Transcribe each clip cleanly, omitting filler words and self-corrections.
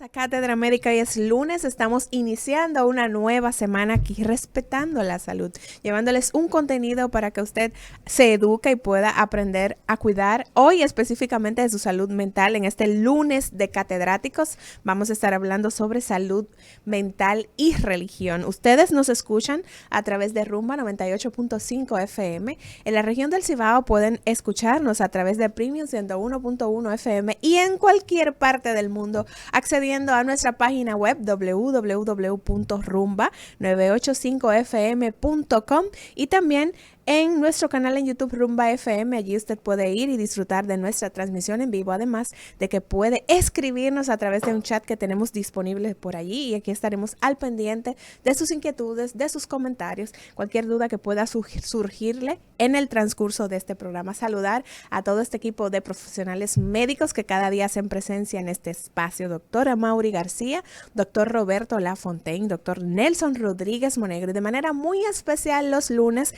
A Cátedra Médica y es lunes, estamos iniciando una nueva semana aquí respetando la salud, llevándoles un contenido para que usted se eduque y pueda aprender a cuidar hoy específicamente de su salud mental. En este lunes de catedráticos vamos a estar hablando sobre salud mental y religión. Ustedes nos escuchan a través de Rumba 98.5 FM. En la región del Cibao pueden escucharnos a través de Premium 101.1 FM y en cualquier parte del mundo accediendo a nuestra página web www.rumba985fm.com y también en nuestro canal en YouTube Rumba FM. Allí usted puede ir y disfrutar de nuestra transmisión en vivo, además de que puede escribirnos a través de un chat que tenemos disponible por allí y aquí estaremos al pendiente de sus inquietudes, de sus comentarios, cualquier duda que pueda surgirle en el transcurso de este programa. Saludar a todo este equipo de profesionales médicos que cada día hacen presencia en este espacio: doctora Mauri García, doctor Roberto Lafontaine, doctor Nelson Rodríguez Monegro y de manera muy especial los lunes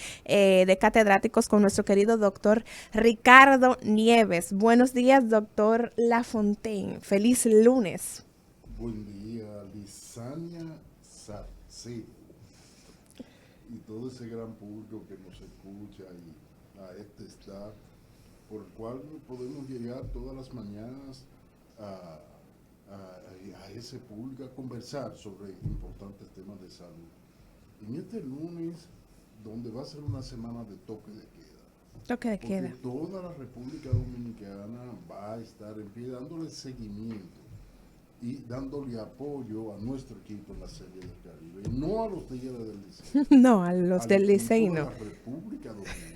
de catedráticos con nuestro querido doctor Ricardo Nieves. Buenos días, doctor Lafontaine. Feliz lunes. Buen día, Lisania Sarceo y todo ese gran público que nos escucha y a este staff, por el cual podemos llegar todas las mañanas a ese público a conversar sobre importantes temas de salud. En este lunes, donde va a ser una semana de toque de queda. Toque de queda. Toda la República Dominicana va a estar en pie dándole seguimiento y dándole apoyo a nuestro equipo en la Serie del Caribe, no a los Tigres del Licey. No, a los del Licey no. A la República Dominicana.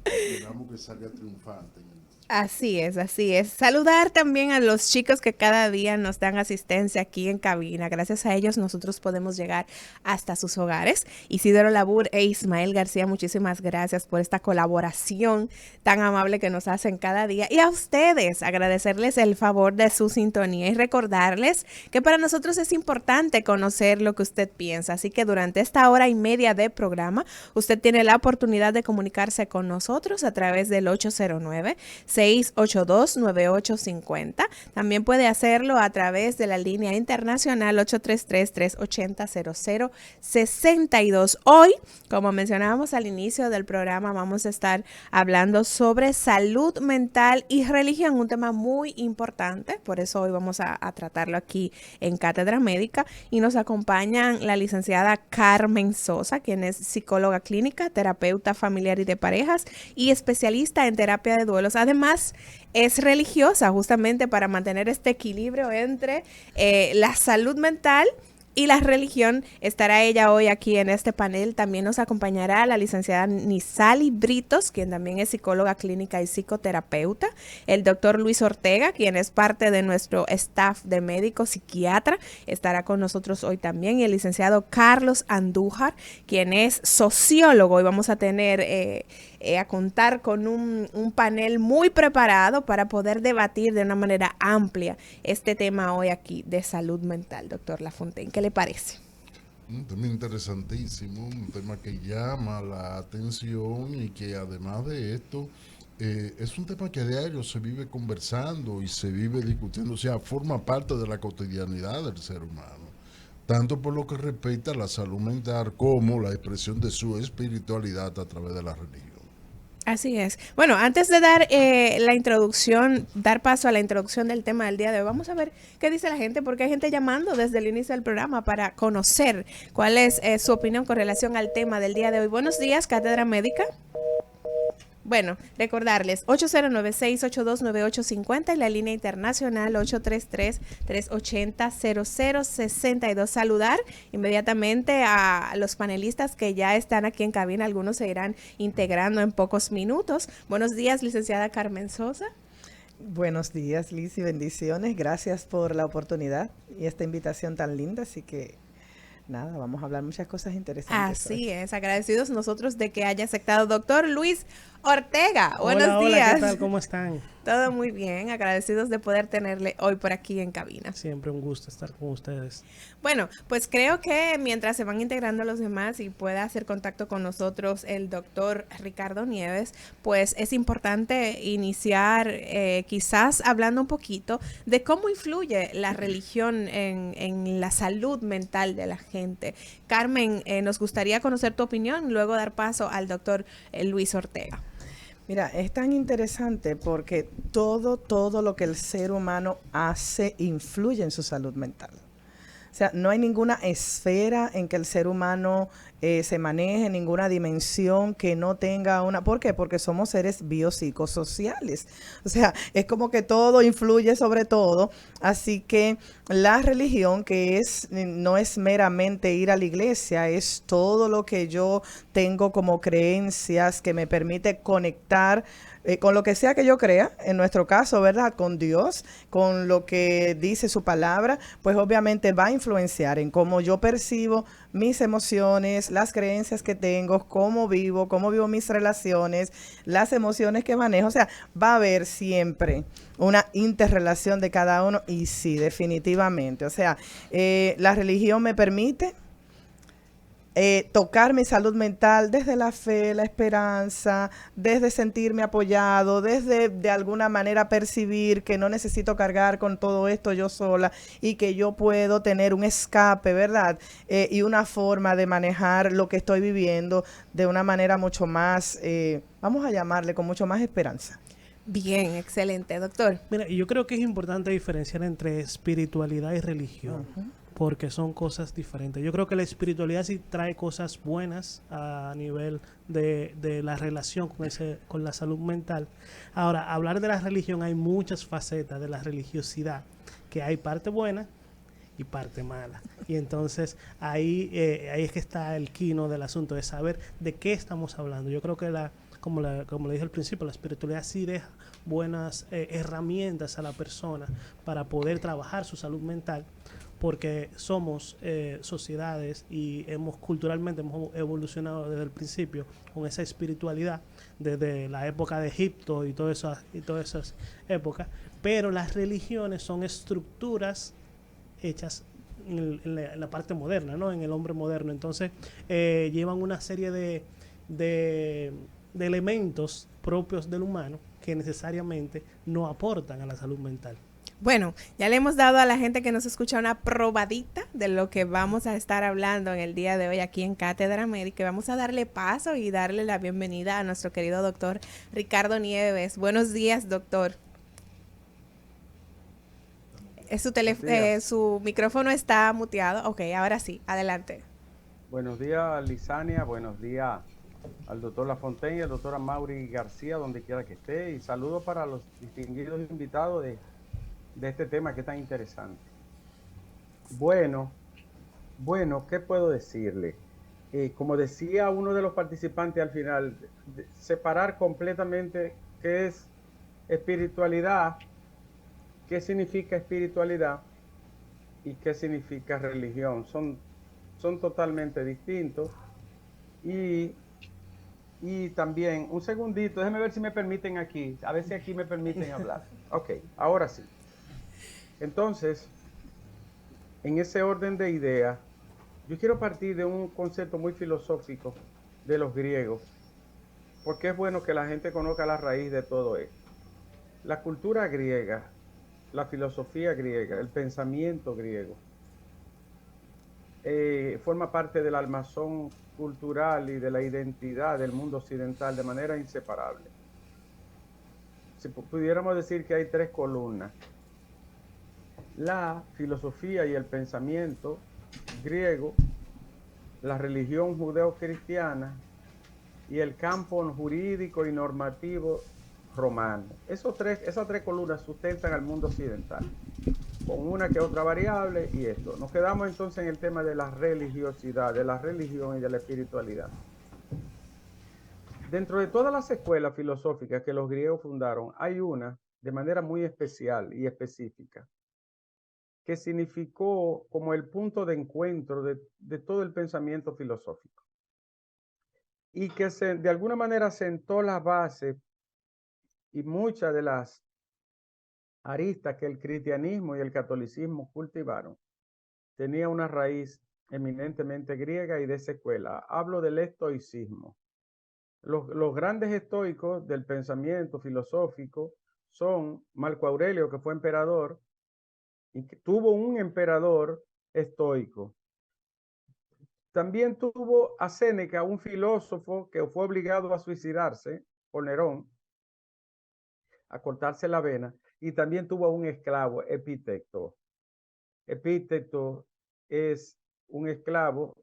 Esperamos que salga triunfante en el Así es, así es. Saludar también a los chicos que cada día nos dan asistencia aquí en cabina. Gracias a ellos nosotros podemos llegar hasta sus hogares. Isidoro Labur e Ismael García, muchísimas gracias por esta colaboración tan amable que nos hacen cada día. Y a ustedes, agradecerles el favor de su sintonía y recordarles que para nosotros es importante conocer lo que usted piensa. Así que durante esta hora y media de programa, usted tiene la oportunidad de comunicarse con nosotros a través del 809-682-9850. También puede hacerlo a través de la línea internacional 833-380-0062. Hoy, como mencionábamos al inicio del programa, vamos a estar hablando sobre salud mental y religión, un tema muy importante. Por eso hoy vamos a tratarlo aquí en Cátedra Médica y nos acompañan la licenciada Carmen Sosa, quien es psicóloga clínica, terapeuta familiar y de parejas y especialista en terapia de duelos. Además, es religiosa, justamente para mantener este equilibrio entre la salud mental y la religión. Estará ella hoy aquí en este panel. También nos acompañará la licenciada Nisali Britos, quien también es psicóloga clínica y psicoterapeuta. El doctor Luis Ortega, quien es parte de nuestro staff de médico psiquiatra, estará con nosotros hoy también. Y el licenciado Carlos Andújar, quien es sociólogo. Y vamos a tener a contar con un panel muy preparado para poder debatir de una manera amplia este tema hoy aquí de salud mental. Doctor Lafontaine, ¿qué le parece? Un tema interesantísimo, un tema que llama la atención y que además de esto es un tema que a diario se vive conversando y se vive discutiendo, o sea, forma parte de la cotidianidad del ser humano, tanto por lo que respecta a la salud mental como la expresión de su espiritualidad a través de la religión. Así es. Bueno, antes de dar la introducción, dar paso a la introducción del tema del día de hoy, vamos a ver qué dice la gente, porque hay gente llamando desde el inicio del programa para conocer cuál es su opinión con relación al tema del día de hoy. Buenos días, Cátedra Médica. Bueno, recordarles 809-682-9850 y la línea internacional 833-380-0062. Saludar inmediatamente a los panelistas que ya están aquí en cabina. Algunos se irán integrando en pocos minutos. Buenos días, licenciada Carmen Sosa. Buenos días, Liz, y bendiciones. Gracias por la oportunidad y esta invitación tan linda. Así que nada, vamos a hablar muchas cosas interesantes hoy. Así es, agradecidos nosotros de que haya aceptado. Doctor Luis Ortega, buenos Hola, hola, ¿qué días. tal? ¿Cómo están? Todo muy bien, agradecidos de poder tenerle hoy por aquí en cabina. Siempre un gusto estar con ustedes. Bueno, pues creo que mientras se van integrando los demás y pueda hacer contacto con nosotros el doctor Ricardo Nieves, pues es importante iniciar quizás hablando un poquito de cómo influye la religión en la salud mental de la gente. Carmen, nos gustaría conocer tu opinión y luego dar paso al doctor Luis Ortega. Mira, es tan interesante porque todo lo que el ser humano hace influye en su salud mental. O sea, no hay ninguna esfera en que el ser humano se maneje, ninguna dimensión que no tenga una... ¿Por qué? Porque somos seres biopsicosociales. O sea, es como que todo influye sobre todo. Así que la religión, que no es meramente ir a la iglesia, es todo lo que yo tengo como creencias que me permite conectar con lo que sea que yo crea, en nuestro caso, ¿verdad? Con Dios, con lo que dice su palabra, pues obviamente va a influenciar en cómo yo percibo mis emociones, las creencias que tengo, cómo vivo mis relaciones, las emociones que manejo. O sea, va a haber siempre una interrelación de cada uno y sí, definitivamente. O sea, la religión me permite tocar mi salud mental desde la fe, la esperanza, desde sentirme apoyado, desde de alguna manera percibir que no necesito cargar con todo esto yo sola y que yo puedo tener un escape, ¿verdad? Y una forma de manejar lo que estoy viviendo de una manera mucho más, vamos a llamarle, con mucho más esperanza. Bien, excelente, doctor. Mira, y yo creo que es importante diferenciar entre espiritualidad y religión, porque son cosas diferentes. Yo creo que la espiritualidad sí trae cosas buenas a nivel de la relación con la salud mental. Ahora, hablar de la religión, hay muchas facetas de la religiosidad, que hay parte buena y parte mala. Y entonces ahí es que está el quino del asunto, de saber de qué estamos hablando. Yo creo que como le dije al principio, la espiritualidad sí deja buenas herramientas a la persona para poder trabajar su salud mental, porque somos sociedades y culturalmente hemos evolucionado desde el principio con esa espiritualidad, desde la época de Egipto y todas esas épocas, pero las religiones son estructuras hechas en la parte moderna, ¿no? En el hombre moderno. Entonces, llevan una serie de elementos propios del humano que necesariamente no aportan a la salud mental. Bueno, ya le hemos dado a la gente que nos escucha una probadita de lo que vamos a estar hablando en el día de hoy aquí en Cátedra Médica. Vamos a darle paso y darle la bienvenida a nuestro querido doctor Ricardo Nieves. Buenos días, doctor. Su micrófono está muteado. Ok, ahora sí, adelante. Buenos días, Lisania. Buenos días al doctor Lafontaine y al doctor Amaury García, donde quiera que esté. Y saludos para los distinguidos invitados de este tema que es tan interesante. Bueno, ¿qué puedo decirle? Como decía uno de los participantes al final, separar completamente qué es espiritualidad, qué significa espiritualidad y qué significa religión. Son totalmente distintos. Y también, un segundito, déjenme ver si me permiten aquí, a ver si aquí me permiten hablar. Ok, ahora sí. Entonces, en ese orden de ideas, yo quiero partir de un concepto muy filosófico de los griegos, porque es bueno que la gente conozca la raíz de todo esto. La cultura griega, la filosofía griega, el pensamiento griego, forma parte del almazón cultural y de la identidad del mundo occidental de manera inseparable. Si pudiéramos decir que hay tres columnas: la filosofía y el pensamiento griego, la religión judeo-cristiana y el campo jurídico y normativo romano. Esas tres columnas sustentan al mundo occidental, con una que otra variable y esto. Nos quedamos entonces en el tema de la religiosidad, de la religión y de la espiritualidad. Dentro de todas las escuelas filosóficas que los griegos fundaron, hay una de manera muy especial y específica, que significó como el punto de encuentro de todo el pensamiento filosófico y que de alguna manera sentó la base y muchas de las aristas que el cristianismo y el catolicismo cultivaron tenía una raíz eminentemente griega y de esa escuela. Hablo del estoicismo. Los grandes estoicos del pensamiento filosófico son Marco Aurelio, que fue emperador, y que tuvo un emperador estoico. También tuvo a Séneca, un filósofo que fue obligado a suicidarse por Nerón, a cortarse la vena, y también tuvo a un esclavo, Epicteto. Epicteto es un esclavo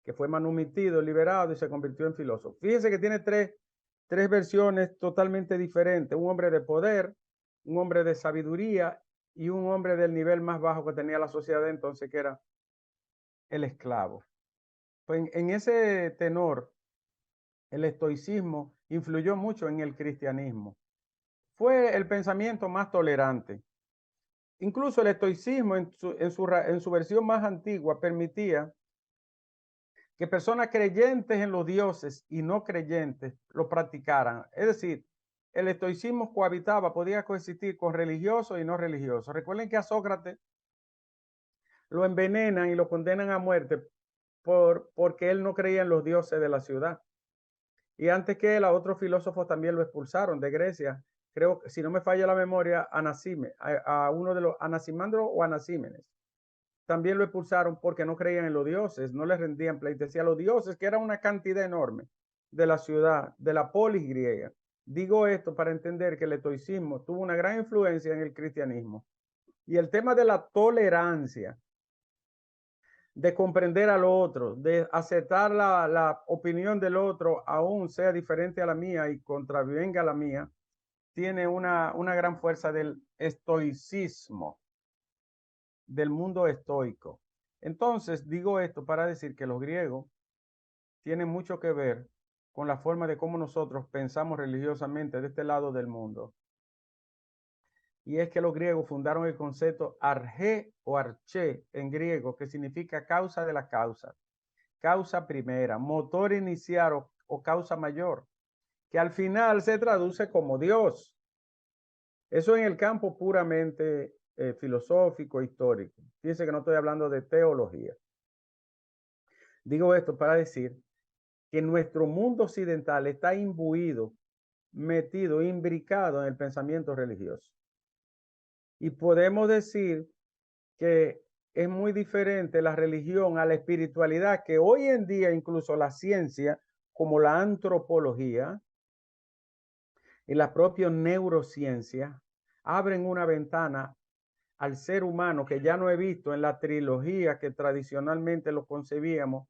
que fue manumitido, liberado y se convirtió en filósofo. Fíjense que tiene tres versiones totalmente diferentes. Un hombre de poder, un hombre de sabiduría y un hombre del nivel más bajo que tenía la sociedad entonces, que era el esclavo. Pues en ese tenor, el estoicismo influyó mucho en el cristianismo. Fue el pensamiento más tolerante. Incluso el estoicismo en su versión más antigua permitía que personas creyentes en los dioses y no creyentes lo practicaran. Es decir, el estoicismo podía coexistir con religiosos y no religiosos. Recuerden que a Sócrates lo envenenan y lo condenan a muerte porque él no creía en los dioses de la ciudad. Y antes que él, a otros filósofos también lo expulsaron de Grecia. Creo que, si no me falla la memoria, a uno de los Anaximandro o Anaxímenes. También lo expulsaron porque no creían en los dioses, no les rendían pleitesía a los dioses, que era una cantidad enorme de la ciudad, de la polis griega. Digo esto para entender que el estoicismo tuvo una gran influencia en el cristianismo. Y el tema de la tolerancia, de comprender al otro, de aceptar la opinión del otro, aún sea diferente a la mía y contravenga a la mía, tiene una gran fuerza del estoicismo, del mundo estoico. Entonces, digo esto para decir que los griegos tienen mucho que ver con la forma de cómo nosotros pensamos religiosamente de este lado del mundo. Y es que los griegos fundaron el concepto arché o arché en griego, que significa causa de la causa, causa primera, motor inicial o causa mayor, que al final se traduce como Dios. Eso en el campo puramente filosófico, histórico. Fíjense que no estoy hablando de teología. Digo esto para decir que nuestro mundo occidental está imbuido, metido, imbricado en el pensamiento religioso. Y podemos decir que es muy diferente la religión a la espiritualidad, que hoy en día incluso la ciencia, como la antropología y la propia neurociencia, abren una ventana al ser humano que ya no he visto en la trilogía que tradicionalmente lo concebíamos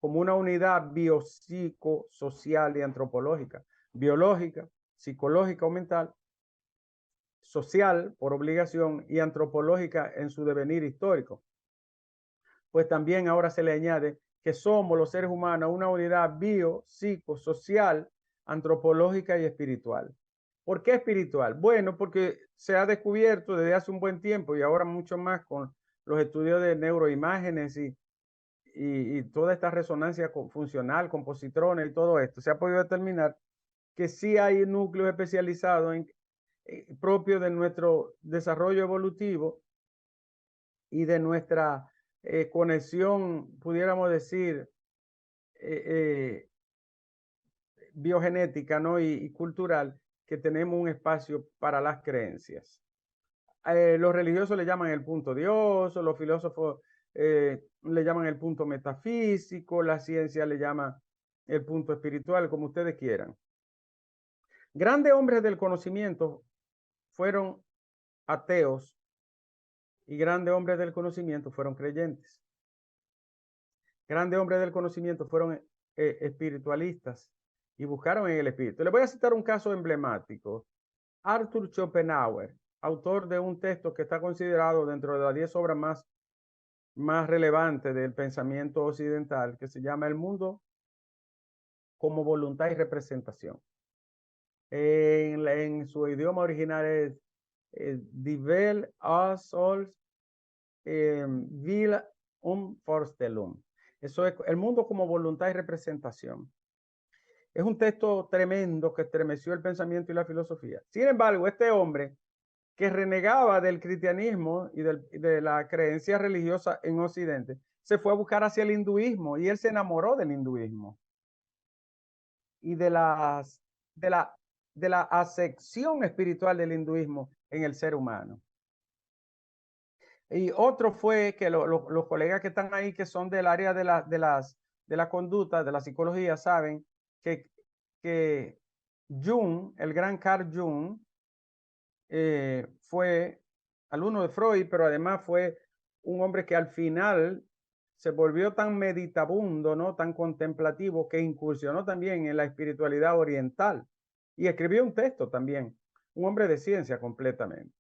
como una unidad biopsicosocial y antropológica, biológica, psicológica o mental, social por obligación y antropológica en su devenir histórico. Pues también ahora se le añade que somos los seres humanos una unidad biopsicosocial, antropológica y espiritual. ¿Por qué espiritual? Bueno, porque se ha descubierto desde hace un buen tiempo y ahora mucho más con los estudios de neuroimágenes y toda esta resonancia funcional con positrones y todo esto, se ha podido determinar que sí hay núcleos especializados propios de nuestro desarrollo evolutivo y de nuestra conexión, pudiéramos decir, biogenética, ¿no? y cultural, que tenemos un espacio para las creencias. Los religiosos le llaman el punto Dios, los filósofos le llaman el punto metafísico, la ciencia le llama el punto espiritual, como ustedes quieran. Grandes hombres del conocimiento fueron ateos y grandes hombres del conocimiento fueron creyentes. Grandes hombres del conocimiento fueron espiritualistas y buscaron en el espíritu. Les voy a citar un caso emblemático. Arthur Schopenhauer, autor de un texto que está considerado dentro de las 10 obras más relevantes del pensamiento occidental, que se llama El mundo como voluntad y representación. En su idioma original es Die Welt als Will Vorstellung. Eso es el mundo como voluntad y representación. Es un texto tremendo que estremeció el pensamiento y la filosofía. Sin embargo, este hombre que renegaba del cristianismo y de la creencia religiosa en Occidente, se fue a buscar hacia el hinduismo y él se enamoró del hinduismo y de la acepción espiritual del hinduismo en el ser humano. Y otro fue que los colegas que están ahí, que son del área de la conducta, de la psicología, saben que Jung, el gran Carl Jung, fue alumno de Freud, pero además fue un hombre que al final se volvió tan meditabundo, ¿no? Tan contemplativo, que incursionó también en la espiritualidad oriental y escribió un texto también, un hombre de ciencia completamente.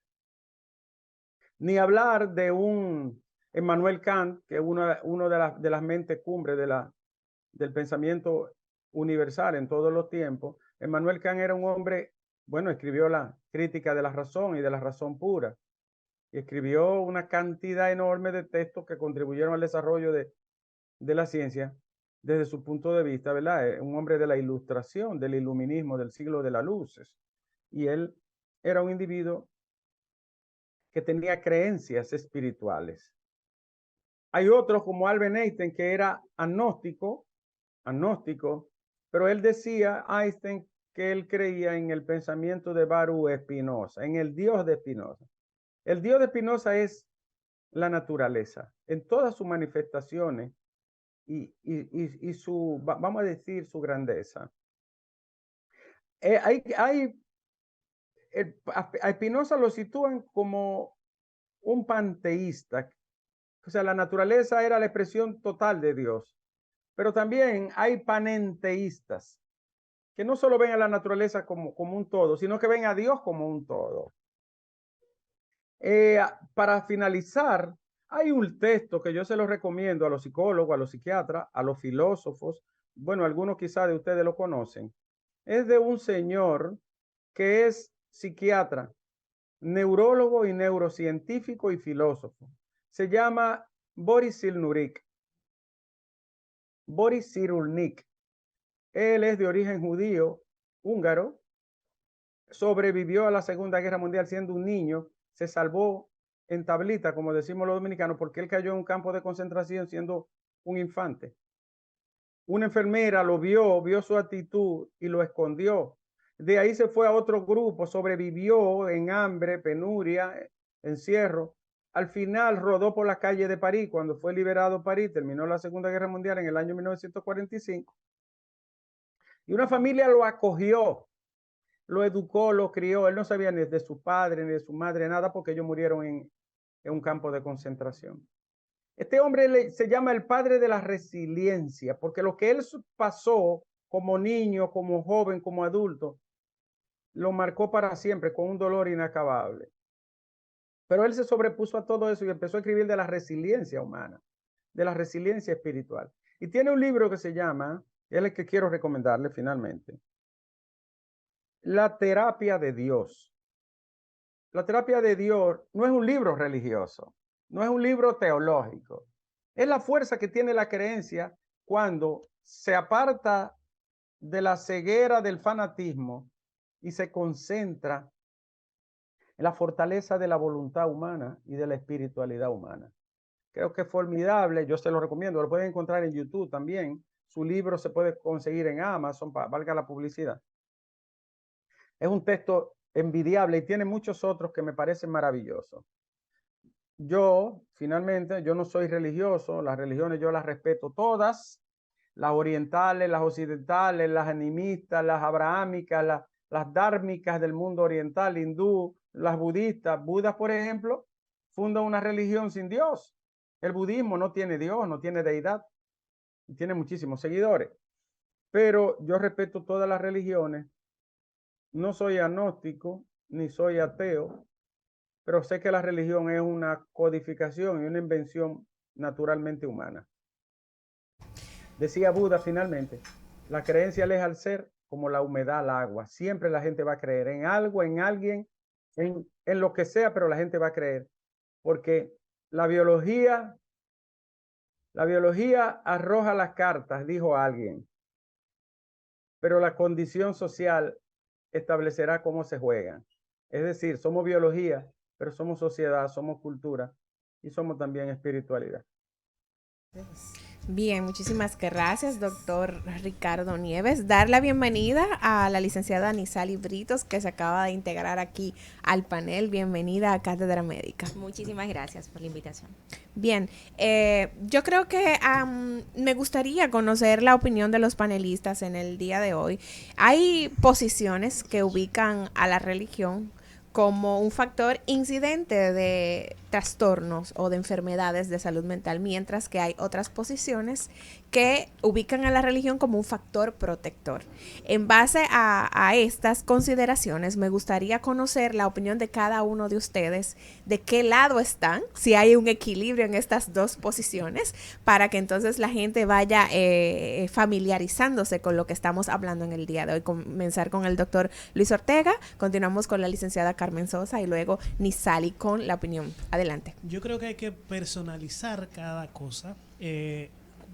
Ni hablar de un Emmanuel Kant, que es uno de las mentes cumbres del pensamiento universal en todos los tiempos. Emmanuel Kant era un hombre, bueno, escribió la crítica de la razón y de la razón pura. Y escribió una cantidad enorme de textos que contribuyeron al desarrollo de la ciencia desde su punto de vista, ¿verdad? Un hombre de la ilustración, del iluminismo, del siglo de las luces. Y él era un individuo que tenía creencias espirituales. Hay otros como Albert Einstein, que era agnóstico, pero él decía, Einstein, que él creía en el pensamiento de Baruch Spinoza, en el Dios de Spinoza. El Dios de Spinoza es la naturaleza, en todas sus manifestaciones y su, vamos a decir, su grandeza. A Spinoza lo sitúan como un panteísta, o sea, la naturaleza era la expresión total de Dios, pero también hay panenteístas, que no solo ven a la naturaleza como un todo, sino que ven a Dios como un todo. Para finalizar, hay un texto que yo se lo recomiendo a los psicólogos, a los psiquiatras, a los filósofos. Bueno, algunos quizás de ustedes lo conocen. Es de un señor que es psiquiatra, neurólogo y neurocientífico y filósofo. Se llama Boris Cyrulnik. Boris Cyrulnik. Él es de origen judío, húngaro. Sobrevivió a la Segunda Guerra Mundial siendo un niño. Se salvó en tablita, como decimos los dominicanos, porque él cayó en un campo de concentración siendo un infante. Una enfermera lo vio su actitud y lo escondió. De ahí se fue a otro grupo, sobrevivió en hambre, penuria, encierro. Al final rodó por las calles de París. Cuando fue liberado París, terminó la Segunda Guerra Mundial en el año 1945. Y una familia lo acogió, lo educó, lo crió. Él no sabía ni de su padre ni de su madre nada, porque ellos murieron en un campo de concentración. Este hombre se llama el padre de la resiliencia, porque lo que él pasó como niño, como joven, como adulto, lo marcó para siempre con un dolor inacabable. Pero él se sobrepuso a todo eso y empezó a escribir de la resiliencia humana, de la resiliencia espiritual. Y tiene un libro que se llama, es el que quiero recomendarle finalmente, La terapia de Dios. La terapia de Dios no es un libro religioso, no es un libro teológico. Es la fuerza que tiene la creencia cuando se aparta de la ceguera del fanatismo y se concentra en la fortaleza de la voluntad humana y de la espiritualidad humana. Creo que es formidable, yo se lo recomiendo, lo pueden encontrar en YouTube también. Su libro se puede conseguir en Amazon, valga la publicidad. Es un texto envidiable y tiene muchos otros que me parecen maravillosos. Finalmente, yo no soy religioso, las religiones yo las respeto todas, las orientales, las occidentales, las animistas, las abrahámicas, las dármicas del mundo oriental, hindú, las budistas. Buda, por ejemplo, funda una religión sin Dios. El budismo no tiene Dios, no tiene deidad, y tiene muchísimos seguidores. Pero yo respeto todas las religiones. No soy agnóstico, ni soy ateo, pero sé que la religión es una codificación y una invención naturalmente humana. Decía Buda finalmente, la creencia aleja al ser como la humedad al agua. Siempre la gente va a creer en algo, en alguien, en lo que sea, pero la gente va a creer, porque la biología arroja las cartas, dijo alguien, pero la condición social establecerá cómo se juegan. Es decir, somos biología, pero somos sociedad, somos cultura y somos también espiritualidad. Bien, muchísimas gracias, doctor Ricardo Nieves. Dar la bienvenida a la licenciada Nisali Britos, que se acaba de integrar aquí al panel. Bienvenida a Cátedra Médica. Muchísimas gracias por la invitación. Bien, yo creo que me gustaría conocer la opinión de los panelistas en el día de hoy. Hay posiciones que ubican a la religión como un factor incidente de trastornos o de enfermedades de salud mental, mientras que hay otras posiciones que ubican a la religión como un factor protector. En base a estas consideraciones, me gustaría conocer la opinión de cada uno de ustedes, de qué lado están, si hay un equilibrio en estas dos posiciones, para que entonces la gente vaya familiarizándose con lo que estamos hablando en el día de hoy. Comenzar con el doctor Luis Ortega, continuamos con la licenciada Carmen Sosa y luego Nisali con la opinión. Adelante. Yo creo que hay que personalizar cada cosa.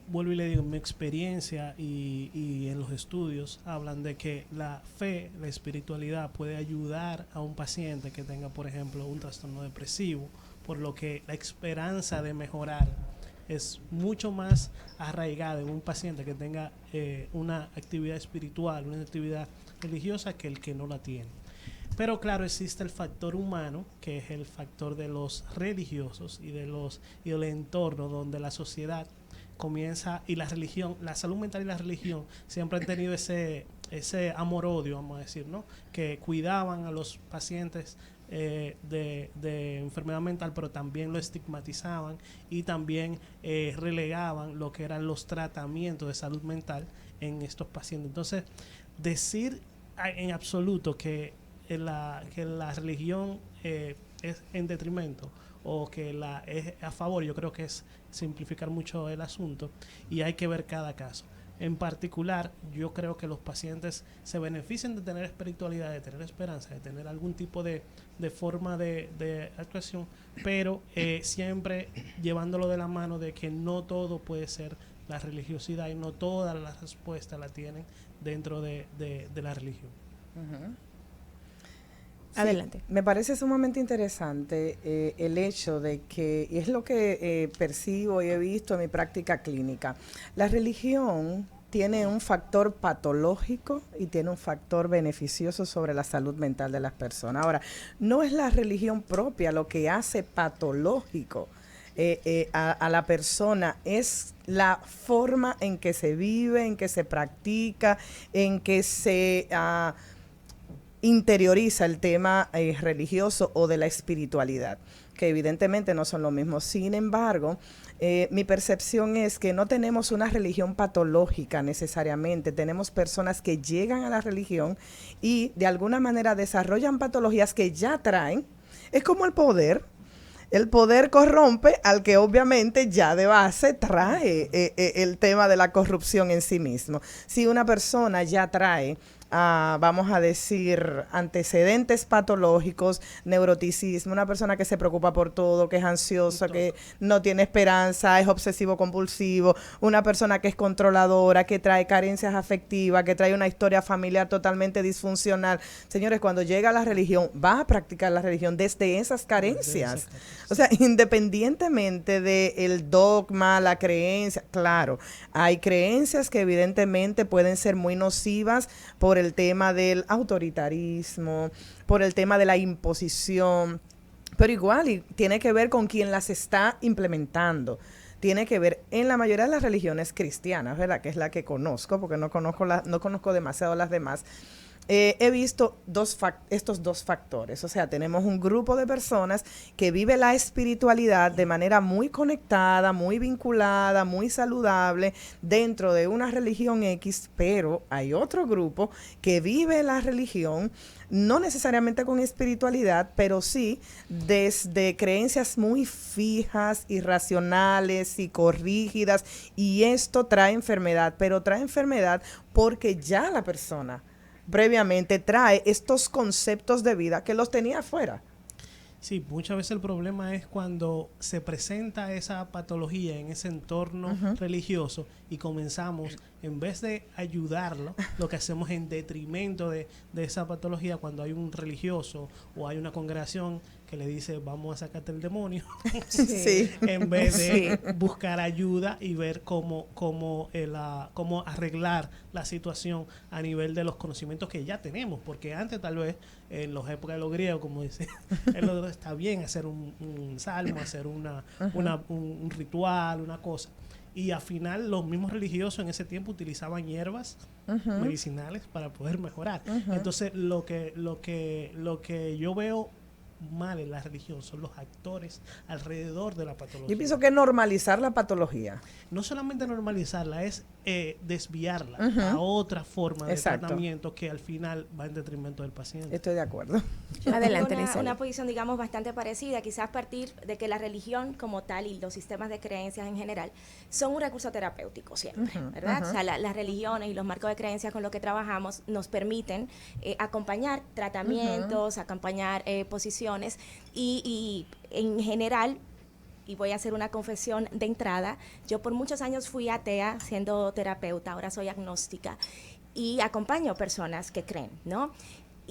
Vuelvo y le digo, mi experiencia y en los estudios hablan de que la fe, la espiritualidad puede ayudar a un paciente que tenga, por ejemplo, un trastorno depresivo, por lo que la esperanza de mejorar es mucho más arraigada en un paciente que tenga una actividad espiritual, una actividad religiosa, que el que no la tiene. Pero claro, existe el factor humano, que es el factor de los religiosos y del entorno donde la sociedad comienza, y la religión, la salud mental y la religión siempre han tenido ese amor-odio, vamos a decir, ¿no? Que cuidaban a los pacientes de enfermedad mental, pero también lo estigmatizaban y también relegaban lo que eran los tratamientos de salud mental en estos pacientes. Entonces, decir en absoluto que la religión es en detrimento o que la es a favor, yo creo que es simplificar mucho el asunto, y hay que ver cada caso. En particular, yo creo que los pacientes se benefician de tener espiritualidad, de tener esperanza, de tener algún tipo de forma de actuación, pero siempre llevándolo de la mano de que no todo puede ser la religiosidad y no todas las respuestas la tienen dentro de la religión. Uh-huh. Adelante. Sí, me parece sumamente interesante el hecho de que, y es lo que percibo y he visto en mi práctica clínica, la religión tiene un factor patológico y tiene un factor beneficioso sobre la salud mental de las personas. Ahora, no es la religión propia lo que hace patológico a la persona, es la forma en que se vive, en que se practica, en que se interioriza el tema religioso o de la espiritualidad, que evidentemente no son lo mismo. Sin embargo, mi percepción es que no tenemos una religión patológica necesariamente, tenemos personas que llegan a la religión y de alguna manera desarrollan patologías que ya traen. Es como el poder. El poder corrompe al que obviamente ya de base trae el tema de la corrupción en sí mismo. Si una persona ya trae vamos a decir, antecedentes patológicos, neuroticismo, una persona que se preocupa por todo, que es ansiosa, que no tiene esperanza, es obsesivo compulsivo, una persona que es controladora, que trae carencias afectivas, que trae una historia familiar totalmente disfuncional. Señores, cuando llega a la religión, va a practicar la religión desde esas carencias. O sea, independientemente del dogma, la creencia, claro, hay creencias que evidentemente pueden ser muy nocivas por el tema del autoritarismo, por el tema de la imposición, pero igual y tiene que ver con quien las está implementando. Tiene que ver en la mayoría de las religiones cristianas, ¿verdad? Que es la que conozco, porque no conozco demasiado las demás. He visto estos dos factores. O sea, tenemos un grupo de personas que vive la espiritualidad de manera muy conectada, muy vinculada, muy saludable dentro de una religión X, pero hay otro grupo que vive la religión no necesariamente con espiritualidad, pero sí desde creencias muy fijas, irracionales, psicorrígidas, y esto trae enfermedad, pero trae enfermedad porque ya la persona previamente trae estos conceptos de vida que los tenía afuera. Sí, muchas veces el problema es cuando se presenta esa patología en ese entorno religioso y comenzamos, en vez de ayudarlo, lo que hacemos en detrimento de esa patología cuando hay un religioso o hay una congregación que le dice vamos a sacarte el demonio, Sí. en vez de buscar ayuda y ver cómo arreglar la situación a nivel de los conocimientos que ya tenemos, porque antes tal vez en las épocas de los griegos, como dice, está bien hacer un salmo, hacer un ritual, una cosa. Y al final los mismos religiosos en ese tiempo utilizaban hierbas medicinales para poder mejorar. Entonces lo que yo veo mal en la religión son los actores alrededor de la patología. Yo pienso que normalizar la patología. No solamente normalizarla, es desviarla a otra forma de tratamiento que al final va en detrimento del paciente. Estoy de acuerdo. Yo Adelante, tengo Lizelle. una posición, digamos, bastante parecida, quizás a partir de que la religión como tal y los sistemas de creencias en general son un recurso terapéutico siempre, ¿verdad? O sea, las religiones y los marcos de creencias con los que trabajamos nos permiten acompañar tratamientos, acompañar posiciones y en general, y voy a hacer una confesión de entrada, yo por muchos años fui atea siendo terapeuta, ahora soy agnóstica y acompaño personas que creen, ¿no?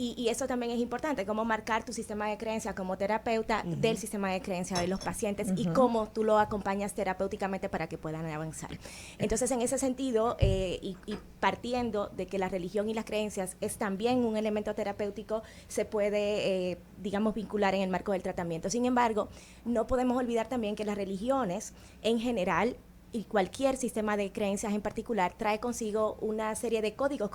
Y eso también es importante, cómo marcar tu sistema de creencia como terapeuta del sistema de creencia de los pacientes y cómo tú lo acompañas terapéuticamente para que puedan avanzar. Entonces, en ese sentido, y partiendo de que la religión y las creencias es también un elemento terapéutico, se puede, digamos, vincular en el marco del tratamiento. Sin embargo, no podemos olvidar también que las religiones, en general, y cualquier sistema de creencias en particular trae consigo una serie de códigos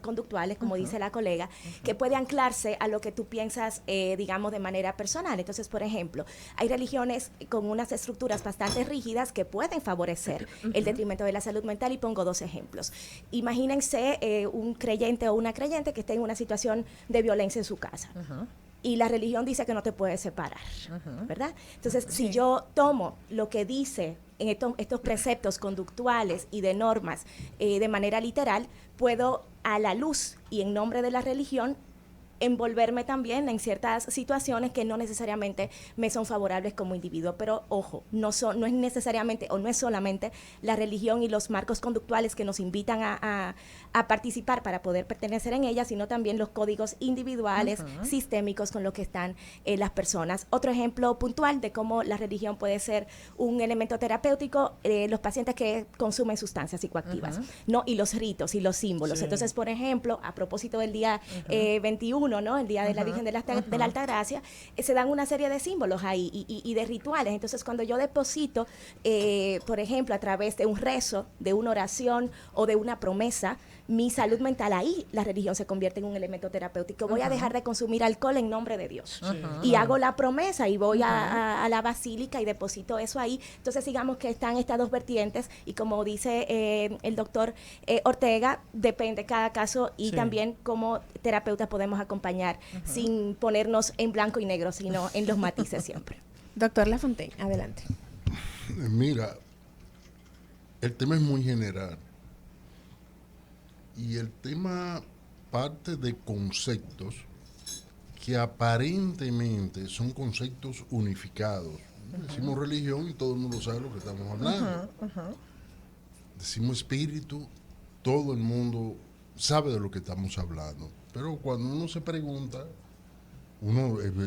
conductuales, como dice la colega, que puede anclarse a lo que tú piensas, digamos, de manera personal. Entonces, por ejemplo, hay religiones con unas estructuras bastante rígidas que pueden favorecer el detrimento de la salud mental, y pongo 2 ejemplos. Imagínense un creyente o una creyente que esté en una situación de violencia en su casa. Y la religión dice que no te puedes separar, ¿verdad? Entonces, si yo tomo lo que dice en estos preceptos conductuales y de normas de manera literal, puedo, a la luz y en nombre de la religión, envolverme también en ciertas situaciones que no necesariamente me son favorables como individuo. Pero ojo, no es necesariamente o no es solamente la religión y los marcos conductuales que nos invitan a participar para poder pertenecer en ella, sino también los códigos individuales, sistémicos con los que están las personas. Otro ejemplo puntual de cómo la religión puede ser un elemento terapéutico, los pacientes que consumen sustancias psicoactivas, ¿no? Y los ritos y los símbolos. Sí. Entonces, por ejemplo, a propósito del día 21, ¿no? El día de la Virgen de la Altagracia, se dan una serie de símbolos ahí y de rituales. Entonces, cuando yo deposito, por ejemplo, a través de un rezo, de una oración o de una promesa, mi salud mental, ahí la religión se convierte en un elemento terapéutico. Voy a dejar de consumir alcohol en nombre de Dios. Y hago la promesa y voy a la basílica y deposito eso ahí. Entonces, digamos que están estas 2 vertientes y, como dice el doctor Ortega, depende cada caso y también como terapeutas podemos acompañar sin ponernos en blanco y negro, sino en los matices siempre. Doctor Lafontaine, adelante. Mira, el tema es muy general. Y el tema parte de conceptos que aparentemente son conceptos unificados. Decimos religión y todo el mundo sabe lo que estamos hablando. Decimos espíritu, todo el mundo sabe de lo que estamos hablando. Pero cuando uno se pregunta,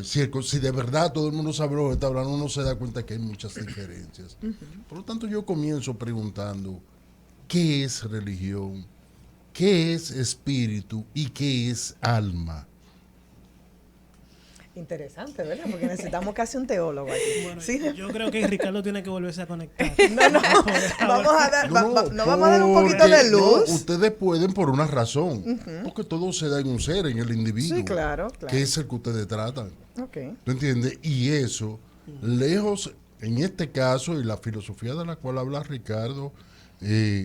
si de verdad todo el mundo sabe lo que está hablando, uno se da cuenta que hay muchas diferencias. Por lo tanto, yo comienzo preguntando, ¿qué es religión? ¿Qué es espíritu y qué es alma? Interesante, ¿verdad? Porque necesitamos casi un teólogo aquí. Bueno, ¿Sí? yo creo que Ricardo tiene que volverse a conectar. Vamos a dar, ¿no vamos a dar un poquito porque de luz? Ustedes pueden por una razón, porque todo se da en un ser, en el individuo, Sí, claro. que es el que ustedes tratan. Ok. ¿Tú entiendes? Y eso, lejos, en este caso, y la filosofía de la cual habla Ricardo,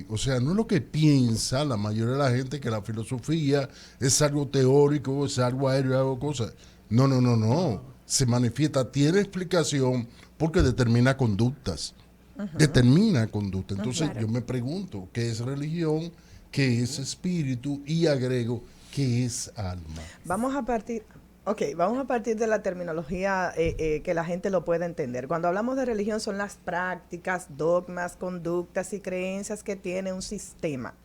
o sea, no es lo que piensa la mayoría de la gente, que la filosofía es algo teórico, es algo aéreo, algo cosa. No. Se manifiesta, tiene explicación porque determina conductas. Determina conducta. Entonces yo me pregunto, ¿qué es religión? ¿Qué es espíritu? Y agrego, ¿qué es alma? Vamos a partir... Ok, vamos a partir de la terminología que la gente lo pueda entender. Cuando hablamos de religión son las prácticas, dogmas, conductas y creencias que tiene un sistema.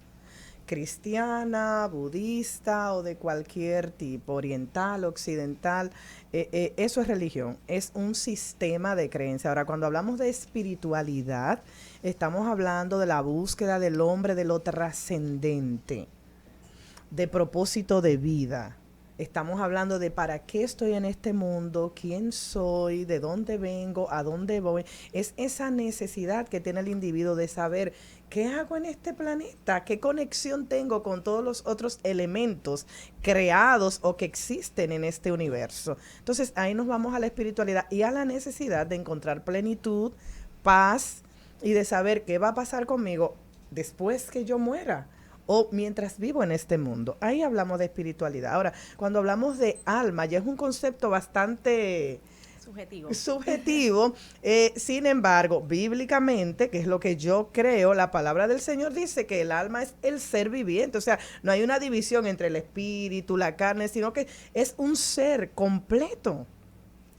Cristiana, budista o de cualquier tipo, oriental, occidental, eso es religión, es un sistema de creencia. Ahora, cuando hablamos de espiritualidad, estamos hablando de la búsqueda del hombre de lo trascendente, de propósito de vida. Estamos hablando de para qué estoy en este mundo, quién soy, de dónde vengo, a dónde voy. Es esa necesidad que tiene el individuo de saber qué hago en este planeta, qué conexión tengo con todos los otros elementos creados o que existen en este universo. Entonces ahí nos vamos a la espiritualidad y a la necesidad de encontrar plenitud, paz y de saber qué va a pasar conmigo después que yo muera o mientras vivo en este mundo. Ahí hablamos de espiritualidad. Ahora, cuando hablamos de alma, ya es un concepto bastante subjetivo. Sin embargo, bíblicamente, que es lo que yo creo, la palabra del Señor dice que el alma es el ser viviente. O sea, no hay una división entre el espíritu, la carne, sino que es un ser completo.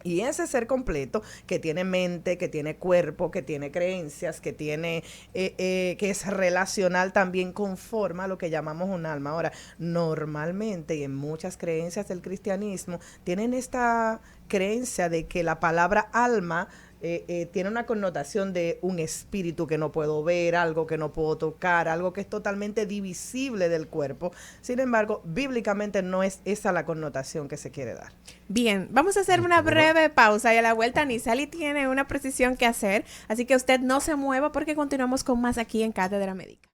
Y ese ser completo que tiene mente, que tiene cuerpo, que tiene creencias, que tiene que es relacional, también conforma lo que llamamos un alma. Ahora, normalmente y en muchas creencias del cristianismo tienen esta creencia de que la palabra alma tiene una connotación de un espíritu que no puedo ver, algo que no puedo tocar, algo que es totalmente divisible del cuerpo. Sin embargo, bíblicamente no es esa la connotación que se quiere dar. Bien, vamos a hacer una breve pausa y a la vuelta Nizali tiene una precisión que hacer, así que usted no se mueva porque continuamos con más aquí en Cátedra Médica.